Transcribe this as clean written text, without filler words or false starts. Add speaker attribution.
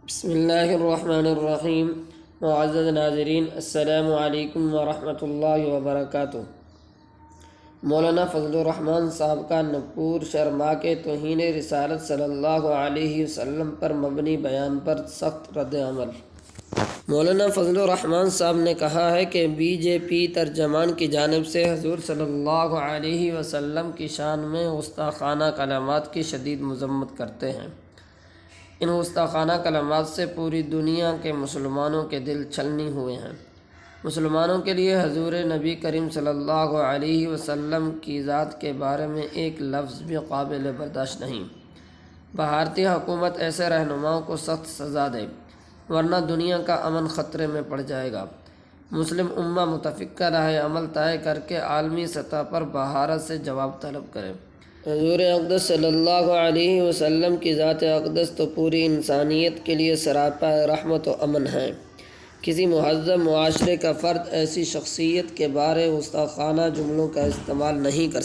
Speaker 1: بسم اللہ الرحمن الرحیم۔ معزز ناظرین، السلام علیکم ورحمۃ اللہ وبرکاتہ۔ مولانا فضل الرحمان صاحب کا نگپور شرما کے توہین رسالت صلی اللہ علیہ وسلم پر مبنی بیان پر سخت رد عمل۔ مولانا فضل الرحمان صاحب نے کہا ہے کہ بی جے پی ترجمان کی جانب سے حضور صلی اللہ علیہ وسلم کی شان میں گستاخانہ کلمات کی شدید مذمت کرتے ہیں۔ ان گستاخانہ کلمات سے پوری دنیا کے مسلمانوں کے دل چھلنی ہوئے ہیں۔ مسلمانوں کے لیے حضور نبی کریم صلی اللہ علیہ وسلم کی ذات کے بارے میں ایک لفظ بھی قابل برداشت نہیں۔ بھارتی حکومت ایسے رہنماؤں کو سخت سزا دے، ورنہ دنیا کا امن خطرے میں پڑ جائے گا۔ مسلم امہ متفقہ راہ عمل طے کر کے عالمی سطح پر بھارت سے جواب طلب کرے۔ حضور اقدس صلی اللہ علیہ وسلم کی ذات اقدس تو پوری انسانیت کے لیے سراپا رحمت و امن ہے۔ کسی مہذب معاشرے کا فرد ایسی شخصیت کے بارے گستاخانہ جملوں کا استعمال نہیں کر